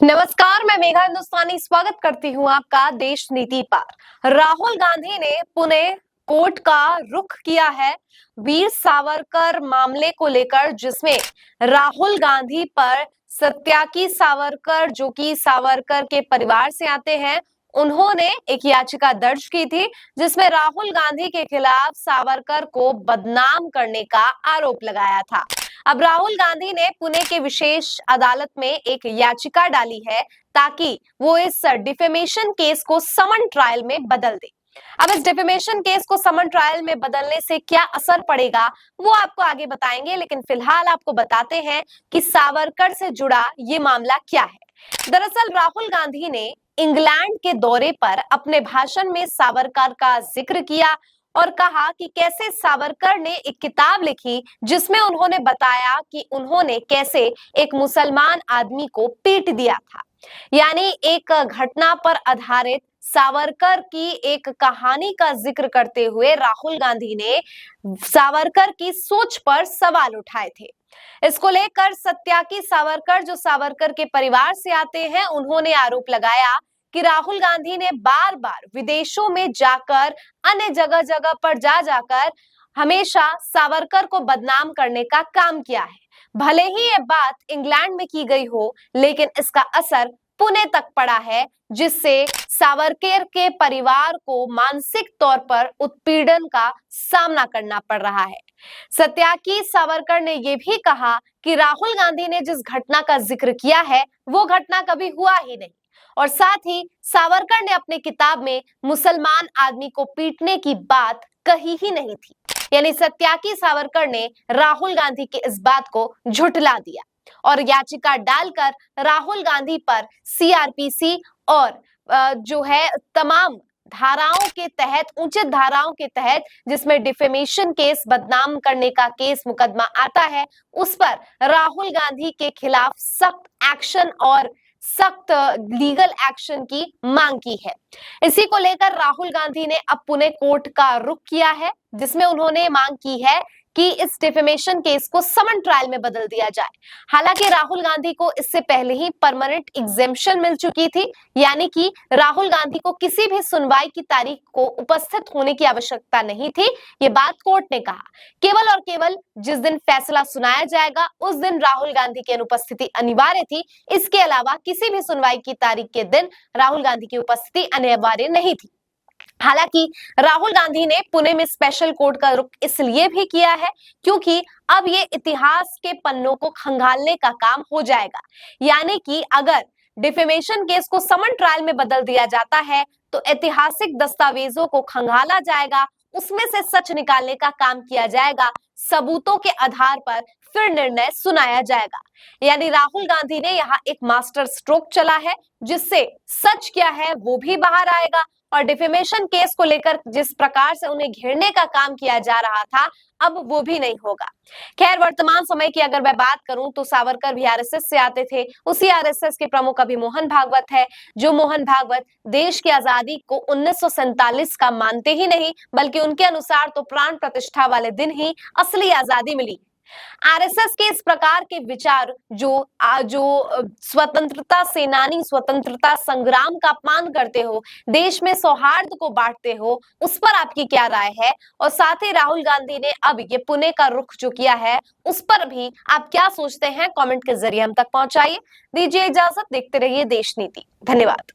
नमस्कार, मैं मेघा हिंदुस्तानी स्वागत करती हूँ आपका देश नीति पर। राहुल गांधी ने पुणे कोर्ट का रुख किया है वीर सावरकर मामले को लेकर, जिसमें राहुल गांधी पर सत्याकी सावरकर, जो कि सावरकर के परिवार से आते हैं, उन्होंने एक याचिका दर्ज की थी जिसमें राहुल गांधी के खिलाफ सावरकर को बदनाम करने का आरोप लगाया था। अब राहुल गांधी ने पुणे के विशेष अदालत में एक याचिका डाली है ताकि वो इस डिफेमेशन केस को समन ट्रायल में बदल दे। अब इस डिफेमेशन केस को समन ट्रायल में बदलने से क्या असर पड़ेगा वो आपको आगे बताएंगे, लेकिन फिलहाल आपको बताते हैं कि सावरकर से जुड़ा ये मामला क्या है। दरअसल राहुल गांधी ने इंग्लैंड के दौरे पर अपने भाषण में सावरकर का जिक्र किया और कहा कि कैसे सावरकर ने एक किताब लिखी जिसमें उन्होंने बताया कि उन्होंने कैसे एक मुसलमान आदमी को पीट दिया था। यानी एक घटना पर आधारित सावरकर की एक कहानी का जिक्र करते हुए राहुल गांधी ने सावरकर की सोच पर सवाल उठाए थे। इसको लेकर सत्याकी सावरकर, जो सावरकर के परिवार से आते हैं, उन्होंने आरोप लगाया कि राहुल गांधी ने बार बार विदेशों में जाकर, अन्य जगह जगह पर जा जाकर हमेशा सावरकर को बदनाम करने का काम किया है। भले ही ये बात इंग्लैंड में की गई हो, लेकिन इसका असर पुणे तक पड़ा है, जिससे सावरकर के परिवार को मानसिक तौर पर उत्पीड़न का सामना करना पड़ रहा है। सत्याकी सावरकर ने यह भी कहा कि राहुल गांधी ने जिस घटना का जिक्र किया है वो घटना कभी हुआ ही नहीं, और साथ ही सावरकर ने अपनी किताब में मुसलमान आदमी को पीटने की बात कही ही नहीं थी। यानी सत्याकी सावरकर ने राहुल गांधी के इस बात को झुठला दिया और याचिका डालकर राहुल गांधी पर सीआरपीसी और जो है तमाम धाराओं के तहत, उचित धाराओं के तहत, जिसमें डिफेमेशन केस, बदनाम करने का केस, मुकदमा आता है, उस पर राहुल गांधी के खिलाफ सख्त एक्शन और सख्त लीगल एक्शन की मांग की है। इसी को लेकर राहुल गांधी ने अब पुणे कोर्ट का रुख किया है, जिसमें उन्होंने मांग की है कि इस डिफेमेशन केस को समन ट्रायल में बदल दिया जाए। हालांकि राहुल गांधी को इससे पहले ही परमानेंट एग्जेम्पशन मिल चुकी थी, यानी कि राहुल गांधी को किसी भी सुनवाई की तारीख को उपस्थित होने की आवश्यकता नहीं थी। ये बात कोर्ट ने कहा। केवल और केवल जिस दिन फैसला सुनाया जाएगा उस दिन राहुल गांधी की अनुपस्थिति अनिवार्य थी। इसके अलावा किसी भी सुनवाई की तारीख के दिन राहुल गांधी की उपस्थिति अनिवार्य नहीं थी। हालांकि राहुल गांधी ने पुणे में स्पेशल कोर्ट का रुख इसलिए भी किया है क्योंकि अब ये इतिहास के पन्नों को खंगालने का काम हो जाएगा। यानी कि अगर डिफेमेशन केस को समन ट्रायल में बदल दिया जाता है तो ऐतिहासिक दस्तावेजों को खंगाला जाएगा, उसमें से सच निकालने का काम किया जाएगा, सबूतों के आधार पर फिर निर्णय सुनाया जाएगा। यानी राहुल गांधी ने यहाँ एक मास्टर स्ट्रोक चला है, जिससे सच क्या है वो भी बाहर आएगा और डिफेमेशन केस को लेकर जिस प्रकार से उन्हें घेरने का काम किया जा रहा था, अब वो भी नहीं होगा। खैर, वर्तमान समय की अगर मैं बात करूं तो सावरकर भी आरएसएस से आते थे। उसी आरएसएस के प्रमुख अभी मोहन भागवत है, जो मोहन भागवत देश की आजादी को 1947 का मानते ही नहीं, बल्कि उनके अनुसार तो प्राण प्रतिष्ठा वाले दिन ही असली आजादी मिली। आरएसएस के इस प्रकार के विचार जो स्वतंत्रता सेनानी, स्वतंत्रता संग्राम का अपमान करते हो, देश में सौहार्द को बांटते हो, उस पर आपकी क्या राय है? और साथ ही राहुल गांधी ने अब ये पुणे का रुख जो किया है उस पर भी आप क्या सोचते हैं? कमेंट के जरिए हम तक पहुंचाइए। दीजिए इजाजत, देखते रहिए देश नीति। धन्यवाद।